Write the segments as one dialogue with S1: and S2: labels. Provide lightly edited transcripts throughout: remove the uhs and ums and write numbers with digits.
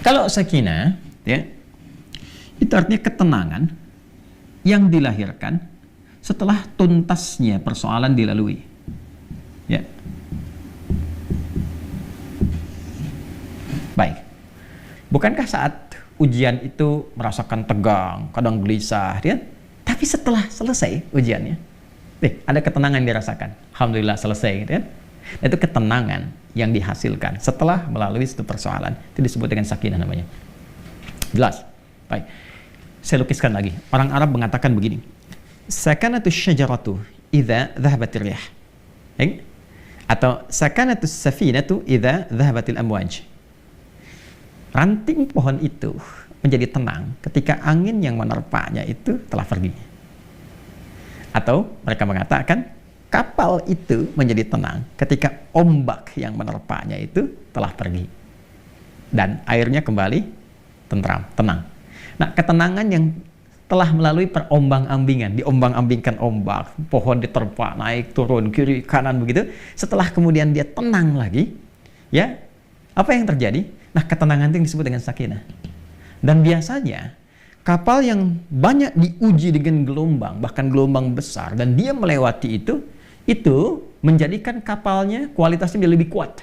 S1: Kalau sakinah, ya, itu artinya ketenangan yang dilahirkan setelah tuntasnya persoalan dilalui. Ya. Baik. Bukankah saat ujian itu merasakan tegang, kadang gelisah, ya? Tapi setelah selesai ujiannya, ada ketenangan yang dirasakan. Alhamdulillah selesai, gitu kan? Itu ketenangan yang dihasilkan setelah melalui satu persoalan. Itu disebut dengan sakinah namanya. Jelas? Baik. Saya lukiskan lagi. Orang Arab mengatakan begini. Sakanatus syajaratu idza dhahabatir rih. Atau sakanatus safinatu idza dhahabatil amwaj. Ranting pohon itu menjadi tenang ketika angin yang menerpanya itu telah pergi. Atau mereka mengatakan kapal itu menjadi tenang ketika ombak yang menerpanya itu telah pergi. Dan airnya kembali tentram, tenang. Nah, ketenangan yang telah melalui perombang-ambingan, diombang-ambingkan ombak, pohon diterpa, naik, turun, kiri, kanan begitu. Setelah kemudian dia tenang lagi, ya, apa yang terjadi? Nah, ketenangan itu yang disebut dengan sakinah. Dan biasanya kapal yang banyak diuji dengan gelombang, bahkan gelombang besar, dan dia melewati itu menjadikan kapalnya kualitasnya lebih kuat,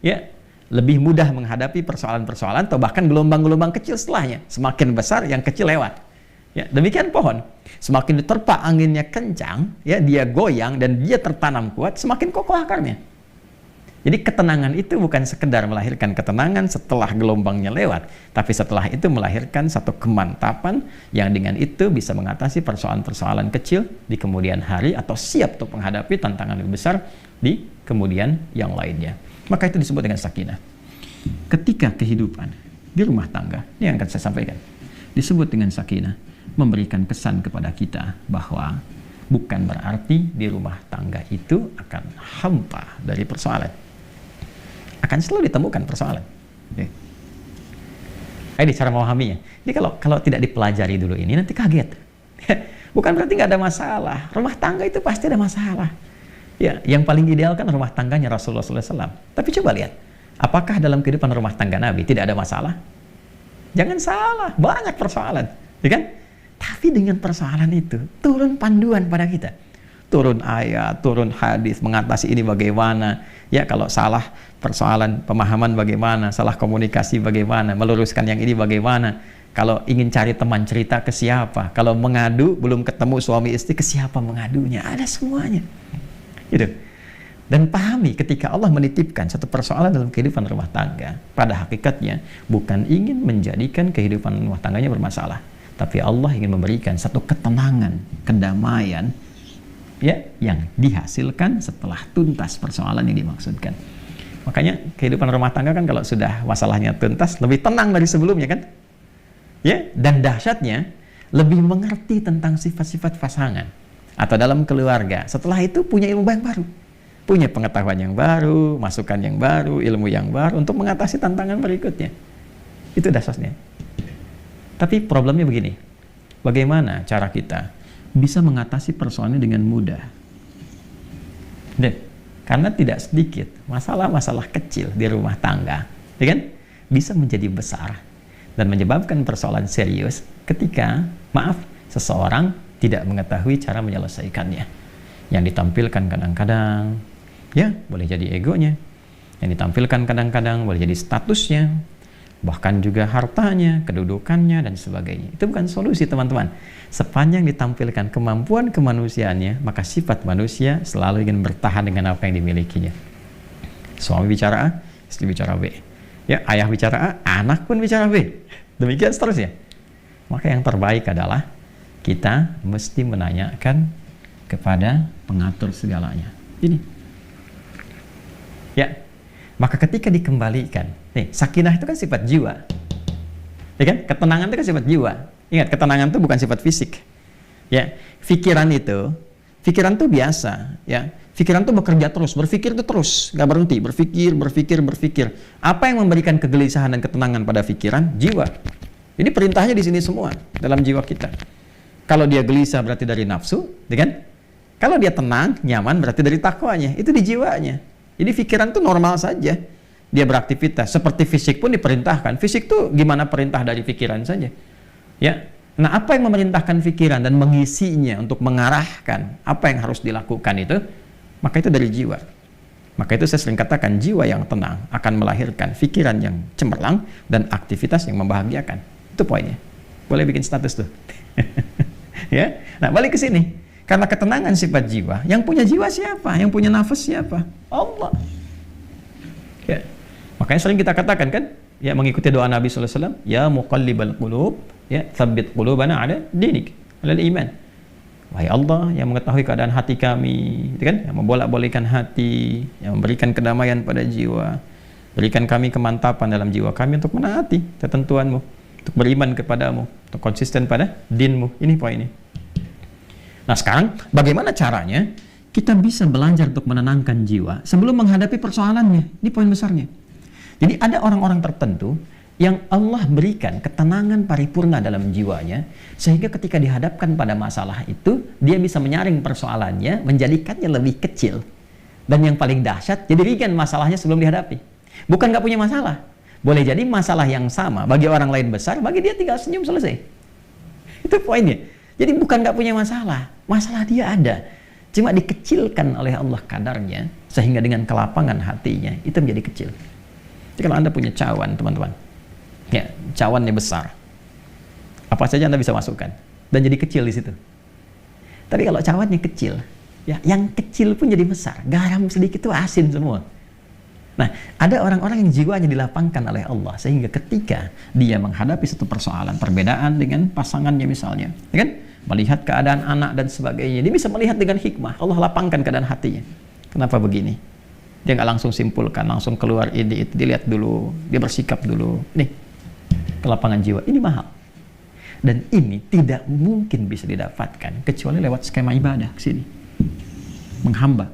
S1: ya, lebih mudah menghadapi persoalan-persoalan atau bahkan gelombang-gelombang kecil setelahnya. Semakin besar, yang kecil lewat. Ya, demikian pohon, semakin diterpa anginnya kencang, ya, dia goyang dan dia tertanam kuat, semakin kokoh akarnya. Jadi ketenangan itu bukan sekedar melahirkan ketenangan setelah gelombangnya lewat, tapi setelah itu melahirkan satu kemantapan yang dengan itu bisa mengatasi persoalan-persoalan kecil di kemudian hari atau siap untuk menghadapi tantangan lebih besar di kemudian yang lainnya. Maka itu disebut dengan sakinah. Ketika kehidupan di rumah tangga, ini yang akan saya sampaikan, disebut dengan sakinah, memberikan kesan kepada kita bahwa bukan berarti di rumah tangga itu akan hampa dari persoalan. Akan selalu ditemukan persoalan. Ini cara memahaminya. Jadi kalau tidak dipelajari dulu ini, nanti kaget. Bukan berarti nggak ada masalah. Rumah tangga itu pasti ada masalah. Ya, yang paling ideal kan rumah tangganya Rasulullah SAW. Tapi coba lihat, apakah dalam kehidupan rumah tangga Nabi tidak ada masalah? Jangan salah, banyak persoalan, ya kan? Tapi dengan persoalan itu turun panduan pada kita. Turun ayat, turun hadis, mengatasi ini bagaimana. Ya, kalau salah persoalan pemahaman bagaimana, salah komunikasi bagaimana, meluruskan yang ini bagaimana. Kalau ingin cari teman cerita ke siapa, kalau mengadu belum ketemu suami istri ke siapa mengadunya, ada semuanya. Gitu. Dan pahami ketika Allah menitipkan satu persoalan dalam kehidupan rumah tangga, pada hakikatnya bukan ingin menjadikan kehidupan rumah tangganya bermasalah, tapi Allah ingin memberikan satu ketenangan, kedamaian, ya, yang dihasilkan setelah tuntas persoalan yang dimaksudkan. Makanya kehidupan rumah tangga kan kalau sudah masalahnya tuntas lebih tenang dari sebelumnya kan, ya, dan dahsyatnya lebih mengerti tentang sifat-sifat pasangan atau dalam keluarga. Setelah itu punya ilmu yang baru, punya pengetahuan yang baru, masukan yang baru, ilmu yang baru untuk mengatasi tantangan berikutnya. Itu dasarnya. Tapi problemnya begini, bagaimana cara kita bisa mengatasi persoalannya dengan mudah? Karena tidak sedikit masalah-masalah kecil di rumah tangga, ya kan, bisa menjadi besar dan menyebabkan persoalan serius ketika, maaf, seseorang tidak mengetahui cara menyelesaikannya. Yang ditampilkan kadang-kadang, ya, boleh jadi egonya. Yang ditampilkan kadang-kadang boleh jadi statusnya, bahkan juga hartanya, kedudukannya, dan sebagainya. Itu bukan solusi, teman-teman. Sepanjang ditampilkan kemampuan kemanusiaannya, maka sifat manusia selalu ingin bertahan dengan apa yang dimilikinya. Suami bicara A, istri bicara B. Ya, ayah bicara A, anak pun bicara B. Demikian seterusnya. Maka yang terbaik adalah kita mesti menanyakan kepada pengatur segalanya. Ini. Ya. Maka ketika dikembalikan, sakinah itu kan sifat jiwa. Ya kan? Ketenangan itu kan sifat jiwa. Ingat, ketenangan itu bukan sifat fisik. Ya, pikiran itu biasa, ya. Pikiran itu bekerja terus, berpikir itu terus, nggak berhenti, berpikir. Apa yang memberikan kegelisahan dan ketenangan pada pikiran? Jiwa. Jadi perintahnya di sini semua, dalam jiwa kita. Kalau dia gelisah berarti dari nafsu, ya kan? Kalau dia tenang, nyaman berarti dari takwanya, itu di jiwanya. Jadi pikiran itu normal saja. dia beraktivitas. Seperti fisik pun diperintahkan. Fisik tuh gimana perintah dari pikiran saja. Ya. Nah, apa yang memerintahkan pikiran dan mengisinya untuk mengarahkan apa yang harus dilakukan itu, maka itu dari jiwa. Maka itu saya sering katakan, jiwa yang tenang akan melahirkan pikiran yang cemerlang dan aktivitas yang membahagiakan. Itu poinnya. Boleh bikin status tuh. Ya. Nah, balik ke sini. Karena ketenangan sifat jiwa, yang punya jiwa siapa? Yang punya nafas siapa? Allah. Ya. Makanya sering kita katakan kan, ya, mengikuti doa Nabi sallallahu alaihi wasallam, ya muqallibal qulub, ya tsabbit qulubana ala dinik, ala iman. Wahai Allah yang mengetahui keadaan hati kami, gitu kan? Yang membolak-balikkan hati, yang memberikan kedamaian pada jiwa. Berikan kami kemantapan dalam jiwa kami untuk menaati ketentuanmu, untuk beriman kepadamu, untuk konsisten pada dinmu. Ini poinnya. Nah, sekarang bagaimana caranya kita bisa belajar untuk menenangkan jiwa sebelum menghadapi persoalannya? Ini poin besarnya. Jadi ada orang-orang tertentu yang Allah berikan ketenangan paripurna dalam jiwanya, sehingga ketika dihadapkan pada masalah itu, dia bisa menyaring persoalannya, menjadikannya lebih kecil. Dan yang paling dahsyat, jadi ringan masalahnya sebelum dihadapi. Bukan nggak punya masalah. Boleh jadi masalah yang sama, bagi orang lain besar, bagi dia tinggal senyum selesai. Itu poinnya. Jadi bukan nggak punya masalah, masalah dia ada. Cuma dikecilkan oleh Allah kadarnya, sehingga dengan kelapangan hatinya, itu menjadi kecil. Jadi kalau Anda punya cawan, teman-teman, ya, cawannya besar, apa saja Anda bisa masukkan dan jadi kecil di situ. Tapi kalau cawannya kecil, ya, yang kecil pun jadi besar. Garam sedikit itu asin semua. Nah, ada orang-orang yang jiwanya dilapangkan oleh Allah, sehingga ketika dia menghadapi satu persoalan, perbedaan dengan pasangannya misalnya, ya kan, melihat keadaan anak dan sebagainya, dia bisa melihat dengan hikmah. Allah lapangkan keadaan hatinya. Kenapa begini? Dia nggak langsung simpulkan, langsung keluar ide itu, dilihat dulu, dia bersikap dulu. Nih, kelapangan jiwa ini mahal, dan ini tidak mungkin bisa didapatkan kecuali lewat skema ibadah sini, menghamba.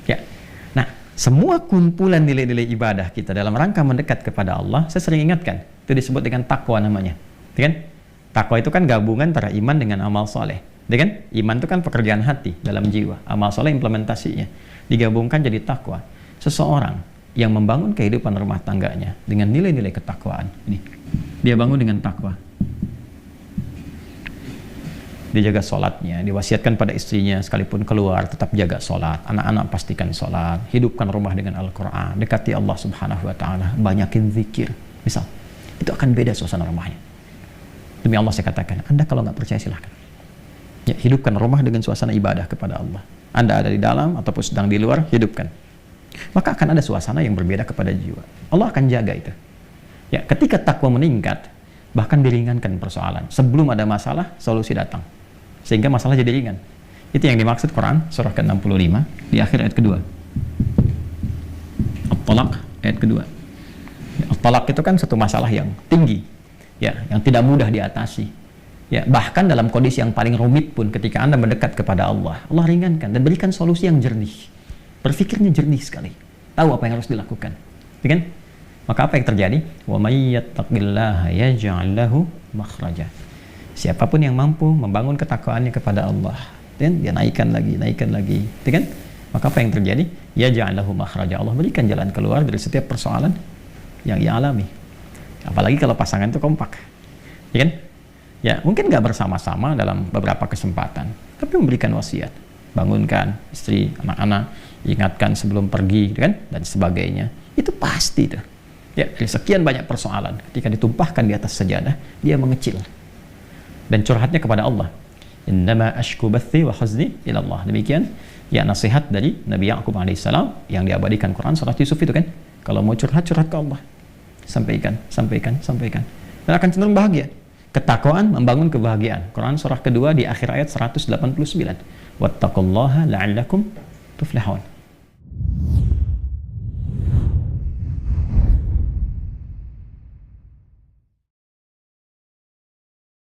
S1: Ya, nah, semua kumpulan nilai-nilai ibadah kita dalam rangka mendekat kepada Allah, saya sering ingatkan, itu disebut dengan takwa namanya, ya kan? Takwa itu kan gabungan antara iman dengan amal soleh, ya kan? Iman itu kan pekerjaan hati dalam jiwa, amal soleh implementasinya. Digabungkan jadi takwa. Seseorang yang membangun kehidupan rumah tangganya dengan nilai-nilai ketakwaan. Ini, dia bangun dengan takwa. Dia jaga sholatnya, diwasiatkan pada istrinya sekalipun keluar tetap jaga sholat. Anak-anak pastikan sholat, hidupkan rumah dengan Al-Quran, dekati Allah Subhanahu Wa Taala, banyakin zikir. Misal, itu akan beda suasana rumahnya. Demi Allah saya katakan, Anda kalau nggak percaya silahkan. Ya, hidupkan rumah dengan suasana ibadah kepada Allah. Anda ada di dalam ataupun sedang di luar, hidupkan. Maka akan ada suasana yang berbeda kepada jiwa. Allah akan jaga itu. Ya, ketika takwa meningkat, bahkan diringankan persoalan. Sebelum ada masalah, solusi datang. Sehingga masalah jadi ringan. Itu yang dimaksud Quran, surah ke-65, di akhir ayat kedua. At-Talaq, ayat kedua. At-Talaq itu kan satu masalah yang tinggi, ya, yang tidak mudah diatasi. Ya, bahkan dalam kondisi yang paling rumit pun ketika Anda mendekat kepada Allah, Allah ringankan dan berikan solusi yang jernih. Berpikirnya jernih sekali. Tahu apa yang harus dilakukan. Ya kan? Maka apa yang terjadi? Wa may yattaqillaha yaj'al lahu makhraja. Siapapun yang mampu membangun ketakwaannya kepada Allah, dan dia naikkan lagi, ya kan? Maka apa yang terjadi? Yaj'al lahu makhraja. Allah berikan jalan keluar dari setiap persoalan yang ia alami. Apalagi kalau pasangan itu kompak. Ya kan? Ya, mungkin nggak bersama-sama dalam beberapa kesempatan, tapi memberikan wasiat, bangunkan istri, anak-anak, ingatkan sebelum pergi, kan, dan sebagainya. Itu pasti tuh. Ya, dari sekian banyak persoalan, ketika ditumpahkan di atas sajadah, dia mengecil dan curhatnya kepada Allah. Innama ashku bathi wa huzni ila Allah. Demikian ya nasihat dari Nabi Ya'qub alaihissalam yang diabadikan Quran surat Yusuf itu kan. Kalau mau curhat ke Allah, sampaikan. Dan akan cenderung bahagia. Ketakwaan membangun kebahagiaan. Quran surah kedua di akhir ayat 189. Wattaqullaha la'allakum tuflihun.